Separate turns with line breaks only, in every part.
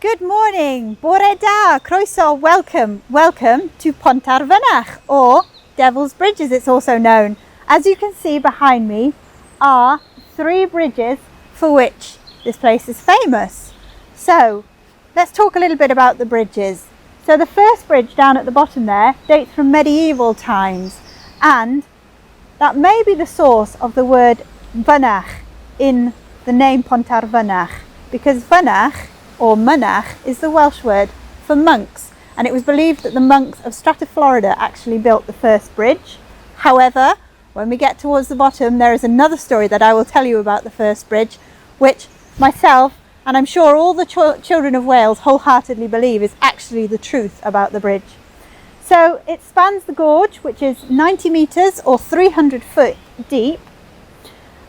Good morning, bore da, croeso, welcome to Pont ar Fynach, or Devil's Bridge as it's also known. As you can see behind me are three bridges for which this place is famous. So let's talk a little bit about the bridges. So the first bridge down at the bottom there dates from medieval times, and that may be the source of the word Fynach in the name Pont ar Fynach, because Fynach or Mynach is the Welsh word for monks, and it was believed that the monks of Strata Florida actually built the first bridge. However, when we get towards the bottom, there is another story that I will tell you about the first bridge, which myself and I'm sure all the children of Wales wholeheartedly believe is actually the truth about the bridge. So it spans the gorge, which is 90 metres or 300 foot deep.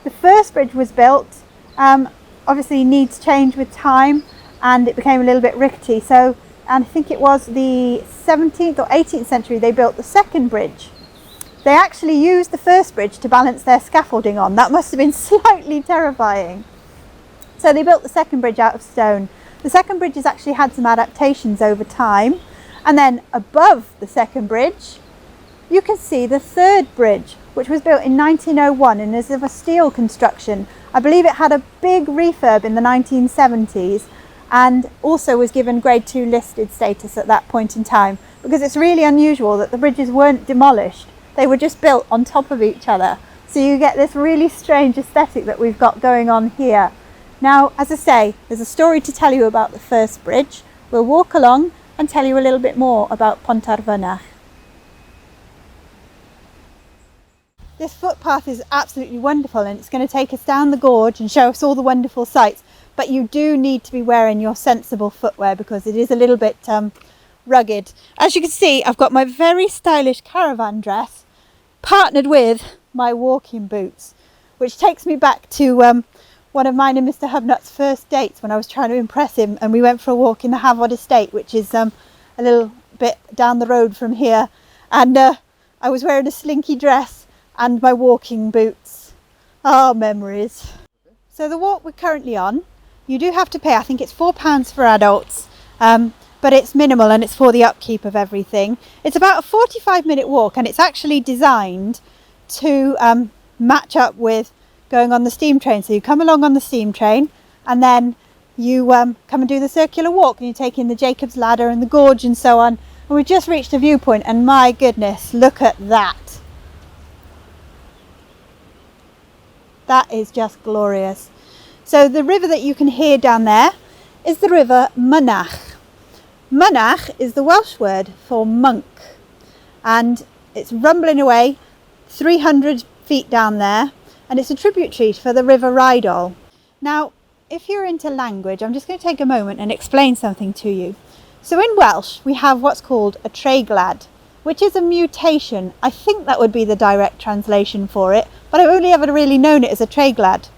The first bridge was built, obviously needs change with time, and it became a little bit rickety. So, and I think it was the 17th or 18th century they built the second bridge. They actually used the first bridge to balance their scaffolding on. That must have been slightly terrifying. So they built the second bridge out of stone. The second bridge has actually had some adaptations over time. And then above the second bridge, you can see the third bridge, which was built in 1901 and is of a steel construction. I believe it had a big refurb in the 1970s and also was given grade 2 listed status at that point in time, because it's really unusual that the bridges weren't demolished. They were just built on top of each other. So you get this really strange aesthetic that we've got going on here. Now, as I say, there's a story to tell you about the first bridge. We'll walk along and tell you a little bit more about Pont ar Fynach. This footpath is absolutely wonderful, and it's going to take us down the gorge and show us all the wonderful sights. But you do need to be wearing your sensible footwear because it is a little bit rugged. As you can see, I've got my very stylish caravan dress partnered with my walking boots, which takes me back to one of mine and Mr. Hubnut's first dates when I was trying to impress him, and we went for a walk in the Hafod estate, which is a little bit down the road from here, and I was wearing a slinky dress and my walking boots. Ah, memories. So the walk we're currently on, you do have to pay. I think it's £4 for adults, but it's minimal and it's for the upkeep of everything. It's about a 45-minute walk, and it's actually designed to match up with going on the steam train. So you come along on the steam train and then you come and do the circular walk, and you take in the Jacob's Ladder and the gorge and so on. And we've just reached a viewpoint, and my goodness, look at that. That is just glorious. So the river that you can hear down there is the river Mynach. Mynach is the Welsh word for monk, and it's rumbling away 300 feet down there. And it's a tributary for the River Rheidol. Now, if you're into language, I'm just going to take a moment and explain something to you. So in Welsh, we have what's called a treiglad, which is a mutation. I think that would be the direct translation for it, but I've only ever really known it as a treiglad.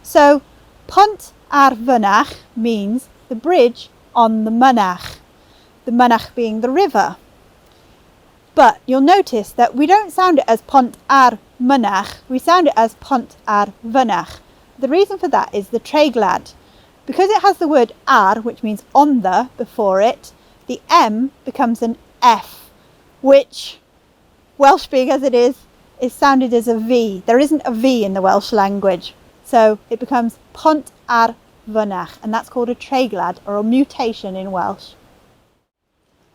So Pont ar Fynach means the bridge on the Mynach being the river. But you'll notice that we don't sound it as Pont ar Mynach, we sound it as Pont ar Fynach. The reason for that is the treiglad. Because it has the word ar, which means on the, before it, the M becomes an F, which, Welsh being as it is sounded as a V. There isn't a V in the Welsh language. So it becomes Pont ar Fynach, and that's called a treiglad, or a mutation in Welsh.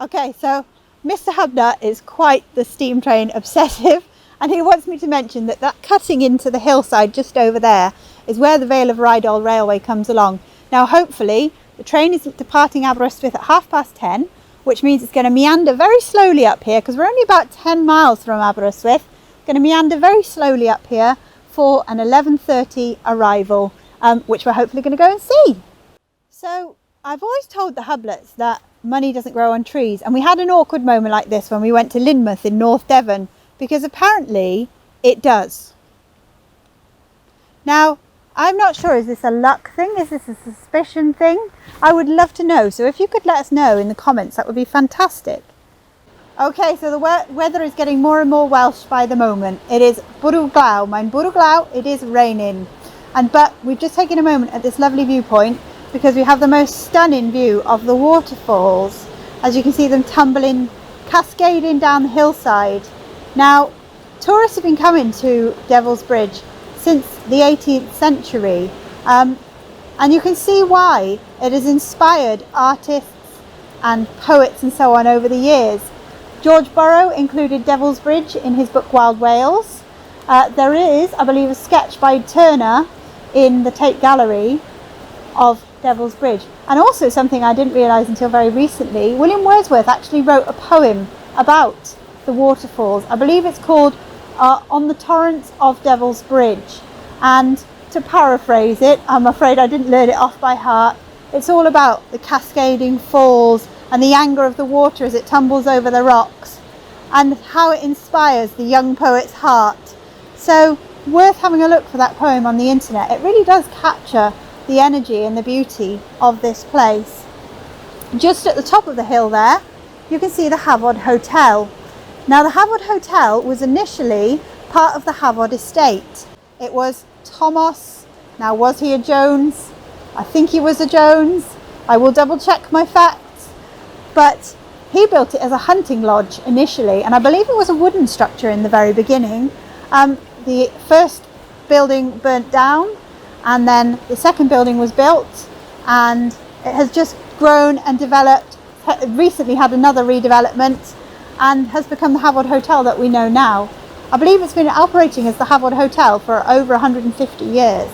Okay, so Mr. Hubnut is quite the steam train obsessive, and he wants me to mention that cutting into the hillside just over there is where the Vale of Rheidol Railway comes along. Now hopefully the train is departing Aberystwyth at 10:30, which means it's going to meander very slowly up here, because we're only about 10 miles from Aberystwyth. Going to meander very slowly up here for an 11:30 arrival, which we're hopefully going to go and see. So I've always told the Hubnuts that money doesn't grow on trees, and we had an awkward moment like this when we went to Lynmouth in North Devon, because apparently it does. Now, I'm not sure, is this a luck thing? Is this a suspicion thing? I would love to know, so if you could let us know in the comments, that would be fantastic. Okay, so the weather is getting more and more Welsh by the moment. It is bwrw glaw, mae'n bwrw glaw, it is raining. But we've just taken a moment at this lovely viewpoint because we have the most stunning view of the waterfalls, as you can see them tumbling, cascading down the hillside. Now, tourists have been coming to Devil's Bridge since the 18th century, and you can see why. It has inspired artists and poets and so on over the years. George Borrow included Devil's Bridge in his book Wild Wales. There is, I believe, a sketch by Turner in the Tate Gallery of Devil's Bridge. And also something I didn't realise until very recently, William Wordsworth actually wrote a poem about the waterfalls. I believe it's called On the Torrents of Devil's Bridge. And to paraphrase it, I'm afraid I didn't learn it off by heart, it's all about the cascading falls and the anger of the water as it tumbles over the rocks, and how it inspires the young poet's heart. So worth having a look for that poem on the internet. It really does capture the energy and the beauty of this place. Just at the top of the hill there, you can see the Hafod Hotel. Now the Hafod Hotel was initially part of the Hafod estate. It was Thomas, now was he a Jones? I think he was a Jones. I will double check my facts. But he built it as a hunting lodge initially, and I believe it was a wooden structure in the very beginning. The first building burnt down, and then the second building was built, and it has just grown and developed. Recently had another redevelopment and has become the Hafod Hotel that we know now. I believe it's been operating as the Hafod Hotel for over 150 years.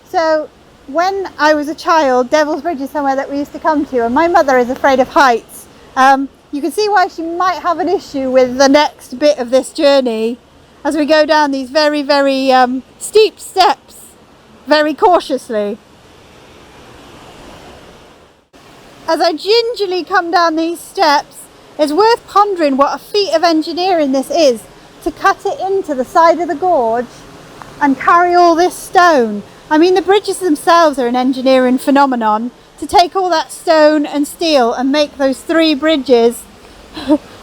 So when I was a child, Devil's Bridge is somewhere that we used to come to, and my mother is afraid of heights. You can see why she might have an issue with the next bit of this journey as we go down these very, very steep steps, very cautiously. As I gingerly come down these steps, it's worth pondering what a feat of engineering this is, to cut it into the side of the gorge and carry all this stone. I mean, the bridges themselves are an engineering phenomenon. To take all that stone and steel and make those 3 bridges,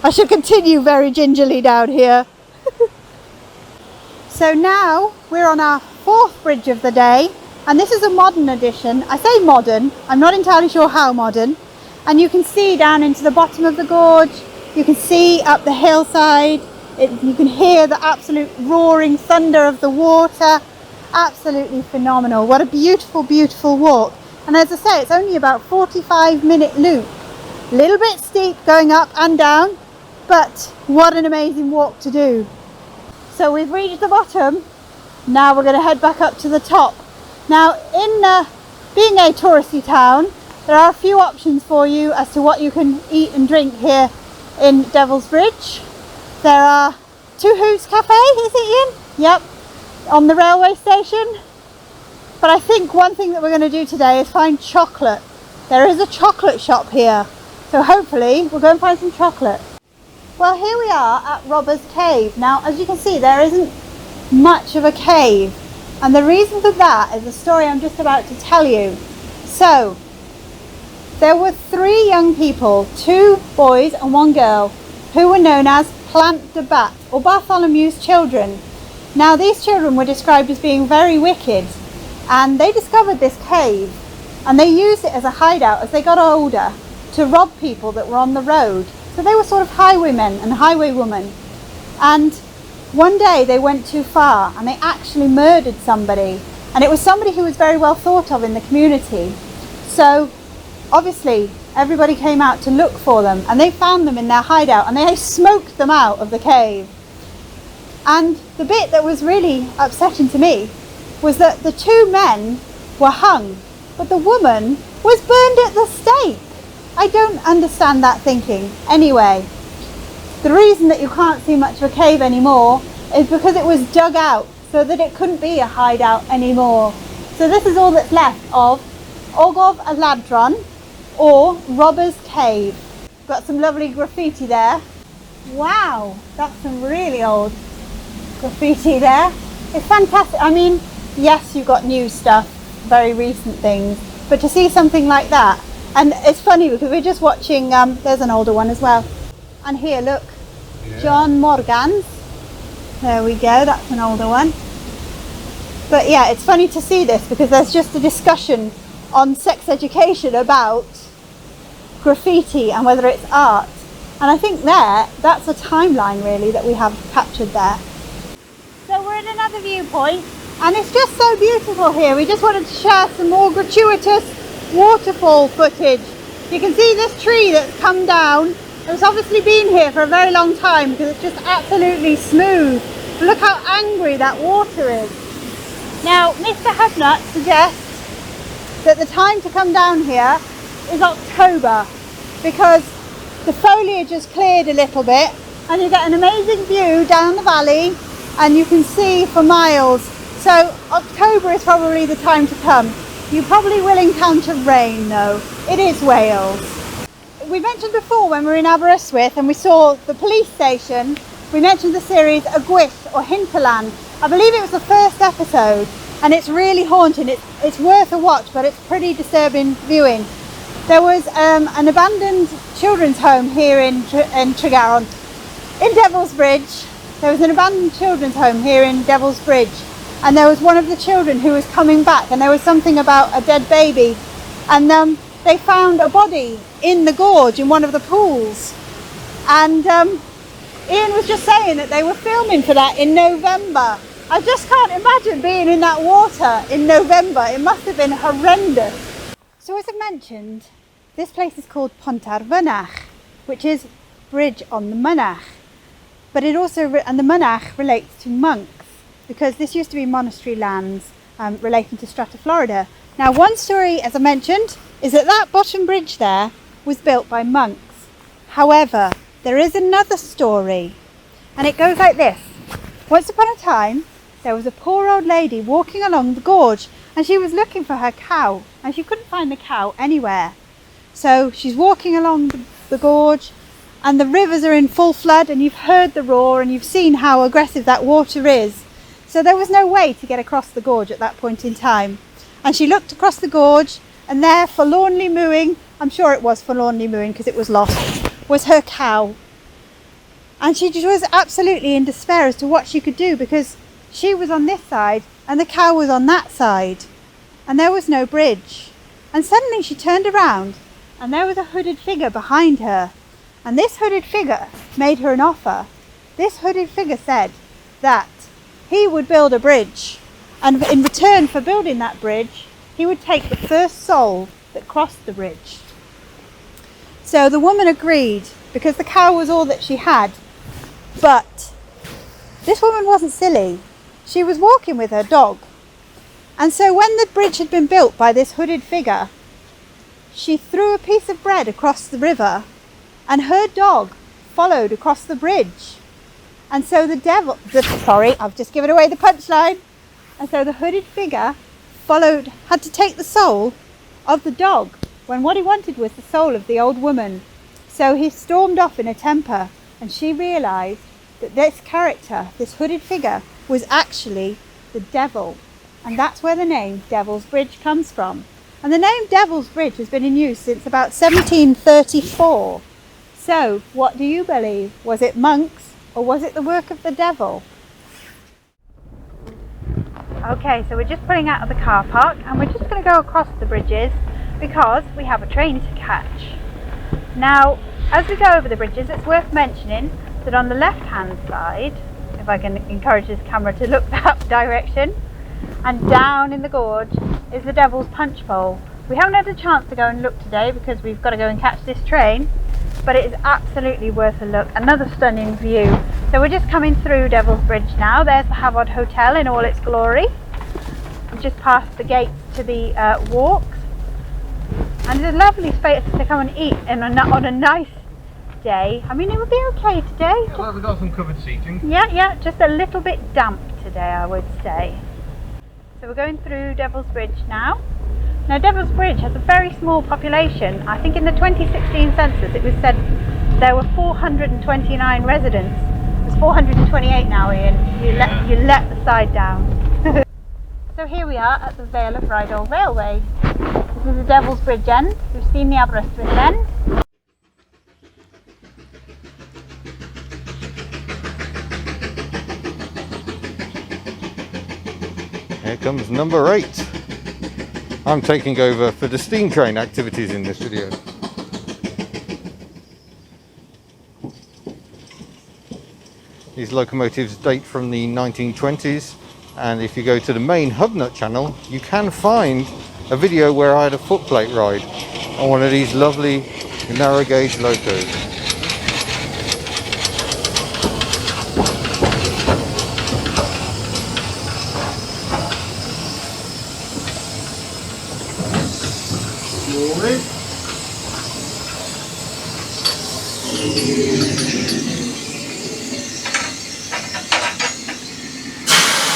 I shall continue very gingerly down here. So now we're on our 4th bridge of the day, and this is a modern addition. I say modern, I'm not entirely sure how modern. And you can see down into the bottom of the gorge, you can see up the hillside, you can hear the absolute roaring thunder of the water. Absolutely phenomenal. What a beautiful, beautiful walk. And as I say, it's only about 45-minute loop. A little bit steep going up and down, but what an amazing walk to do. So we've reached the bottom. Now we're going to head back up to the top. Now, in being a touristy town, there are a few options for you as to what you can eat and drink here in Devil's Bridge. There are 2 Hoots Cafe, is it Ian? Yep, on the railway station. But I think one thing that we're going to do today is find chocolate. There is a chocolate shop here, so hopefully we'll go and find some chocolate. Well, here we are at Robber's Cave. Now, as you can see, there isn't much of a cave, and the reason for that is the story I'm just about to tell you. So, there were 3 young people, 2 boys and 1 girl, who were known as Plant de Bat, or Bartholomew's children. Now, these children were described as being very wicked, and they discovered this cave, and they used it as a hideout as they got older to rob people that were on the road. So they were sort of highwaymen and highwaywomen. And one day they went too far and they actually murdered somebody, and it was somebody who was very well thought of in the community. So obviously everybody came out to look for them, and they found them in their hideout, and they smoked them out of the cave. And the bit that was really upsetting to me was that the 2 men were hung, but the woman was burned at the stake. I don't understand that thinking. Anyway, the reason that you can't see much of a cave anymore is because it was dug out so that it couldn't be a hideout anymore. So this is all that's left of Ogof Aladron, or Robber's Cave. Got some lovely graffiti there. Wow, that's some really old graffiti there. It's fantastic. I mean, yes, you've got new stuff, very recent things, but to see something like that. And it's funny because we're just watching, there's an older one as well. And here, look, yeah. John Morgan's. There we go, that's an older one. But yeah, it's funny to see this because there's just a discussion on sex education about graffiti and whether it's art. And I think that's a timeline really that we have captured there. So we're at another viewpoint and it's just so beautiful here. We just wanted to share some more gratuitous waterfall footage. You can see this tree that's come down. It's obviously been here for a very long time because it's just absolutely smooth. Look how angry that water is. Now, Mr. Hubnut suggests that the time to come down here is October because the foliage has cleared a little bit and you get an amazing view down the valley and you can see for miles. So October is probably the time to come. You probably will encounter rain though. It is Wales. We mentioned before when we were in Aberystwyth and we saw the police station, we mentioned the series Aberystwyth or Hinterland. I believe it was the first episode and it's really haunting. It's worth a watch, but it's pretty disturbing viewing. There was an abandoned children's home here in Tregaron, in Devil's Bridge. There was an abandoned children's home here in Devil's Bridge and there was one of the children who was coming back and there was something about a dead baby and they found a body in the gorge in one of the pools and Ian was just saying that they were filming for that in November. I just can't imagine being in that water in November. It must have been horrendous. So as I mentioned, this place is called Pont ar Fynach, which is bridge on the Mynach. But it also, and the Mynach relates to monks, because this used to be monastery lands relating to Strata Florida. Now one story, as I mentioned, is that that bottom bridge there was built by monks. However, there is another story, and it goes like this. Once upon a time, there was a poor old lady walking along the gorge, and she was looking for her cow, and she couldn't find the cow anywhere. So she's walking along the gorge, and the rivers are in full flood, and you've heard the roar, and you've seen how aggressive that water is. So there was no way to get across the gorge at that point in time. And she looked across the gorge, and there, forlornly mooing, I'm sure it was forlornly mooing because it was lost, was her cow. And she just was absolutely in despair as to what she could do because she was on this side and the cow was on that side and there was no bridge. And suddenly she turned around and there was a hooded figure behind her, and this hooded figure made her an offer. This hooded figure said that he would build a bridge, and in return for building that bridge he would take the first soul that crossed the bridge. So the woman agreed because the cow was all that she had. But this woman wasn't silly. She was walking with her dog. And so when the bridge had been built by this hooded figure, she threw a piece of bread across the river and her dog followed across the bridge. And so I've just given away the punchline. And so the hooded figure had to take the soul of the dog when what he wanted was the soul of the old woman. So he stormed off in a temper, and she realised that this character, this hooded figure, was actually the devil. And that's where the name Devil's Bridge comes from. And the name Devil's Bridge has been in use since about 1734. So, what do you believe? Was it monks or was it the work of the devil? Okay, so we're just pulling out of the car park and we're just going to go across the bridges because we have a train to catch. Now, as we go over the bridges, it's worth mentioning that on the left-hand side, if I can encourage this camera to look that direction, and down in the gorge is the Devil's Punch Bowl. We haven't had a chance to go and look today because we've got to go and catch this train, but it is absolutely worth a look. Another stunning view. So we're just coming through Devil's Bridge now. There's the Hubnut Hotel in all its glory. We've just passed the gates to the walks. And it's a lovely space to come and eat on a nice day. I mean, it would be okay today.
Yeah, well, we've got some covered seating.
Yeah, just a little bit damp today, I would say. So we're going through Devil's Bridge now. Now, Devil's Bridge has a very small population. I think in the 2016 census it was said there were 429 residents. There's 428 now, Ian. You let the side down. So here we are at the Vale of Rheidol Railway. This is the Devil's Bridge end. We've seen the Aberystwyth end.
Here comes number 8. I'm taking over for the steam train activities in this video. These locomotives date from the 1920s, and if you go to the main Hubnut channel, you can find a video where I had a footplate ride on one of these lovely narrow gauge locos.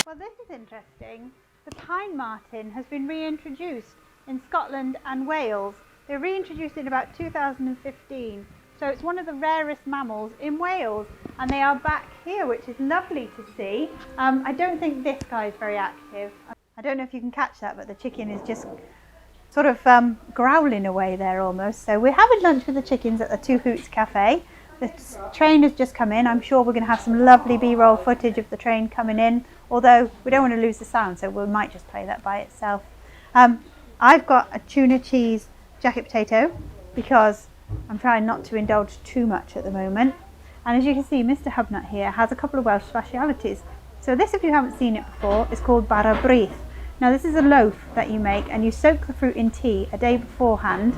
Well, this is interesting. The pine marten has been reintroduced in Scotland and Wales. They reintroduced it in about 2015. So it's one of the rarest mammals in Wales, and they are back here, which is lovely to see. I don't think this guy is very active. I don't know if you can catch that, but the chicken is just sort of growling away there almost. So we're having lunch with the chickens at the Two Hoots Cafe. The train has just come in. I'm sure we're going to have some lovely B-roll footage of the train coming in, although we don't want to lose the sound, so we might just play that by itself. I've got a tuna cheese jacket potato because I'm trying not to indulge too much at the moment. And as you can see, Mr. Hubnut here has a couple of Welsh specialities. So this, if you haven't seen it before, is called Aberystwyth. Now this is a loaf that you make, and you soak the fruit in tea a day beforehand.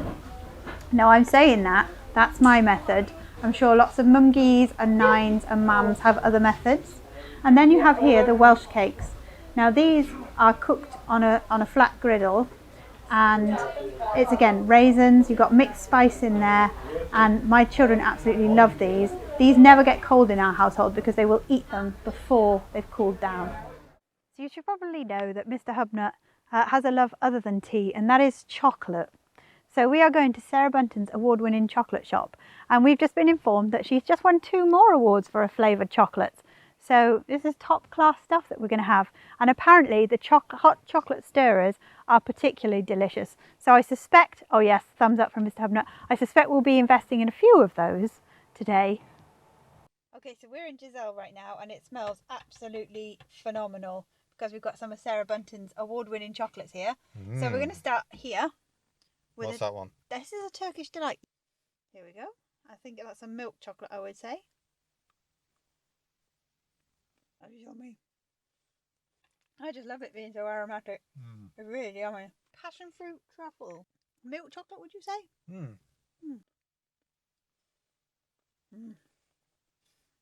Now I'm saying that's my method. I'm sure lots of mumgies and nines and mams have other methods. And then you have here the Welsh cakes. Now these are cooked on a flat griddle, and it's again raisins, you've got mixed spice in there, and my children absolutely love these. These never get cold in our household because they will eat them before they've cooled down. So you should probably know that Mr. Hubnut has a love other than tea, and that is chocolate. So we are going to Sarah Bunton's award-winning chocolate shop, and we've just been informed that she's just won 2 more awards for her flavoured chocolates. So this is top class stuff that we're going to have, and apparently the hot chocolate stirrers are particularly delicious. So I suspect, oh yes, thumbs up from Mr. Hubnut, I suspect we'll be investing in a few of those today. Okay, so we're in Giselle right now, and it smells absolutely phenomenal because we've got some of Sarah Bunton's award-winning chocolates here. So we're going to start here.
What's that one?
This is a Turkish delight. Here we go. I think that's a milk chocolate, I would say. That's yummy. I just love it being so aromatic. It's really yummy. Passion fruit truffle. Milk chocolate, would you say?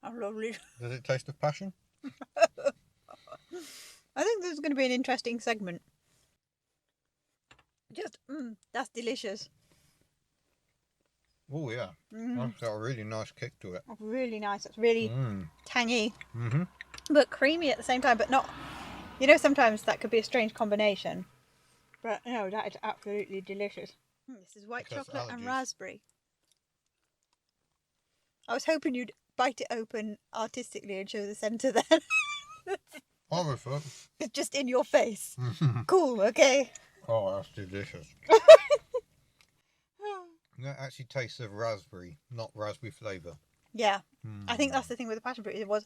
How lovely.
Does it taste of passion?
I think this is going to be an interesting segment. Just, that's delicious.
Oh yeah, that's got a really nice kick to it.
Really nice. It's really tangy, but creamy at the same time, but not, you know, sometimes that could be a strange combination. But no, that is absolutely delicious. This is white chocolate and raspberry. I was hoping you'd bite it open artistically and show the centre then.
Horrible.
It's just in your face. Cool, okay.
Oh, that's delicious. That actually tastes of raspberry, not raspberry flavour.
Yeah, I think that's the thing with the passion fruit. It was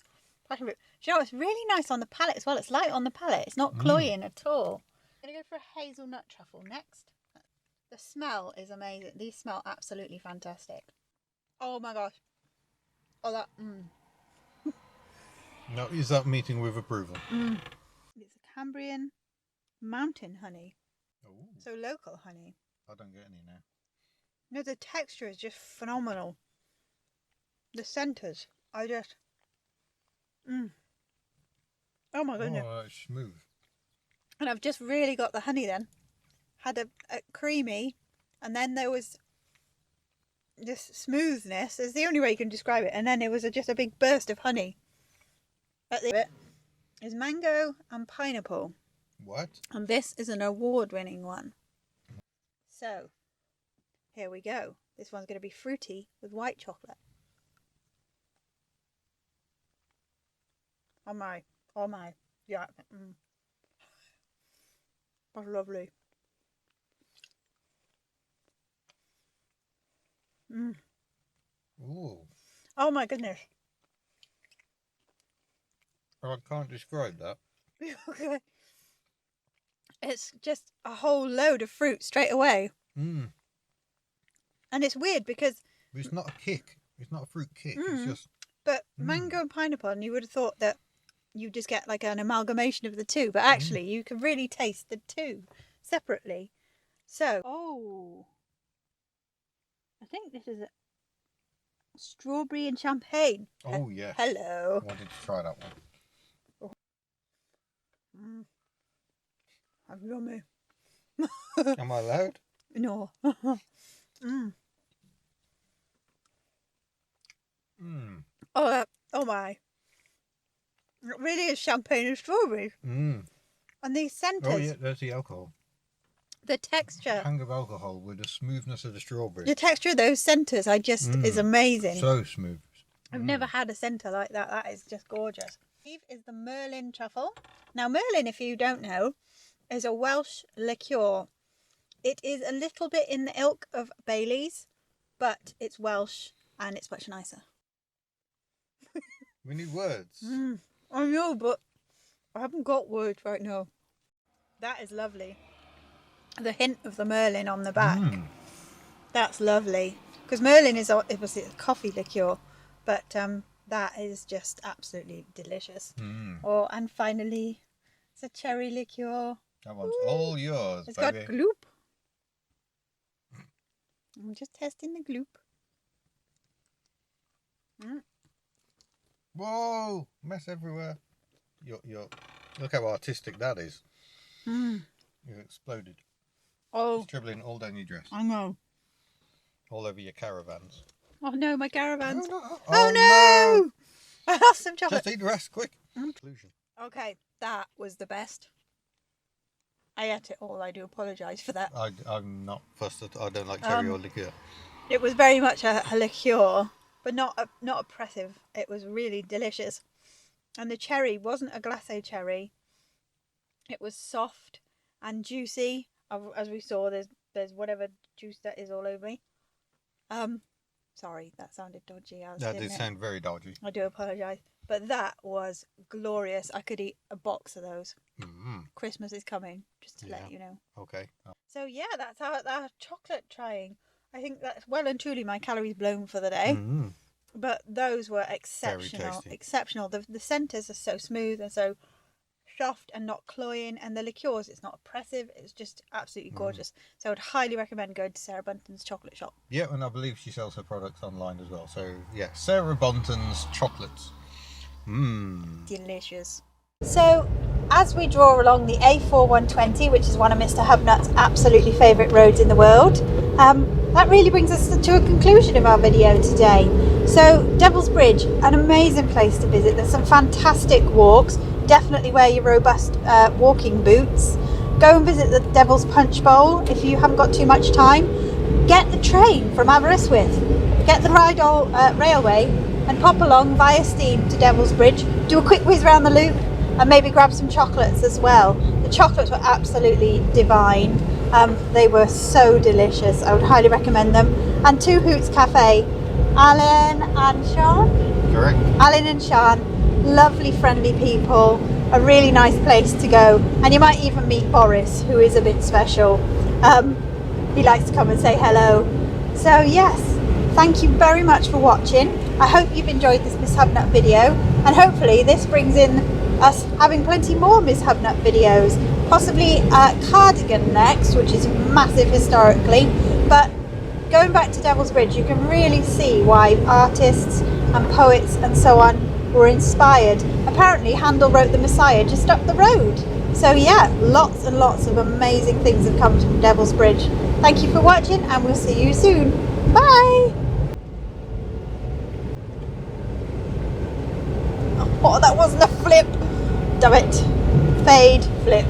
passion fruit. Do you know, it's really nice on the palate as well. It's light on the palate. It's not cloying at all. I'm going to go for a hazelnut truffle next. The smell is amazing. These smell absolutely fantastic. Oh my gosh. Oh, that,
Now, is that meeting with approval?
It's a Cambrian mountain honey.
Ooh.
So local honey.
I don't get any now.
No, the texture is just phenomenal. The centres are just... Oh my goodness.
Oh, that's smooth.
And I've just really got the honey then. Had a creamy, and then there was this smoothness. It's the only way you can describe it. And then it was just a big burst of honey. At the bit is mango and pineapple.
What?
And this is an award-winning one. So, here we go. This one's going to be fruity with white chocolate. Oh my. Oh my. Yeah. That's lovely.
Ooh.
Oh my goodness.
I can't describe that.
Okay. It's just a whole load of fruit straight away.
Mm.
And it's weird because...
It's not a kick. It's not a fruit kick. It's just...
But mango and pineapple, and you would have thought that you just get like an amalgamation of the two. But actually, you can really taste the two separately. So... Oh... I think this is a strawberry and champagne.
Oh, yes.
Hello.
I wanted to try that one.
How yummy.
Am I allowed?
No. Oh my. It really is champagne and strawberries. And these centres.
Oh yeah, there's the alcohol.
The texture.
Hang of alcohol with the smoothness of the strawberry.
The texture of those centres is amazing.
So smooth.
I've never had a centre like that. That is just gorgeous. Here is the Merlin truffle. Now Merlin, if you don't know, is a Welsh liqueur. It is a little bit in the ilk of Bailey's, but it's Welsh and it's much nicer.
We need words.
I know, but I haven't got words right now. That is lovely. The hint of the Merlin on the back. That's lovely. Because Merlin is obviously a coffee liqueur, but that is just absolutely delicious. And finally, it's a cherry liqueur.
That one's all yours,
It's
baby.
got gloop. I'm just testing the gloop.
Whoa! Mess everywhere. Look how artistic that is. You've exploded.
Oh.
It's dribbling all down your dress.
I know.
All over your caravans.
Oh no, my caravans.
Oh
no! I lost some chocolate.
Just eat the rest, quick. Conclusion.
Okay, that was the best. I ate it all. I do apologise for that.
I'm not fussed. I don't like cherry or liqueur.
It was very much a liqueur, but not oppressive. It was really delicious. And the cherry wasn't a glacé cherry. It was soft and juicy. As we saw, there's whatever juice that is all over me. Sorry, that sounded dodgy.
That did sound very dodgy.
I do apologise. But that was glorious. I could eat a box of those. Christmas is coming, just to let you know.
Okay.
So yeah, that's our chocolate trying. I think that's well and truly my calories blown for the day. But those were exceptional. Exceptional. The centres are so smooth and so soft and not cloying, and the liqueurs, it's not oppressive. It's just absolutely gorgeous. So I would highly recommend going to Sarah Bunton's chocolate shop.
Yeah, and I believe she sells her products online as well. So yeah, Sarah Bunton's chocolates.
Delicious. So as we draw along the A4120, which is one of Mr. Hubnut's absolutely favourite roads in the world, that really brings us to a conclusion of our video today. So Devil's Bridge, an amazing place to visit. There's some fantastic walks. Definitely wear your robust walking boots. Go and visit the Devil's Punch Bowl if you haven't got too much time. Get the train from Aberystwyth. Get the Rydal Railway and pop along via steam to Devil's Bridge. Do a quick whiz around the loop and maybe grab some chocolates as well. The chocolates were absolutely divine. They were so delicious. I would highly recommend them. And Two Hoots Cafe. Alan and Sean?
Correct.
Alan and Sean. Lovely, friendly people. A really nice place to go. And you might even meet Boris, who is a bit special. He likes to come and say hello. So yes, thank you very much for watching. I hope you've enjoyed this Miss Hubnut video, and hopefully this brings in us having plenty more Miss Hubnut videos. Possibly Cardigan next, which is massive historically. But going back to Devil's Bridge, you can really see why artists and poets and so on were inspired. Apparently Handel wrote the Messiah just up the road. So yeah, lots and lots of amazing things have come from Devil's Bridge. Thank you for watching, and we'll see you soon. Bye! Oh, that wasn't a flip. Damn it. Fade, flip.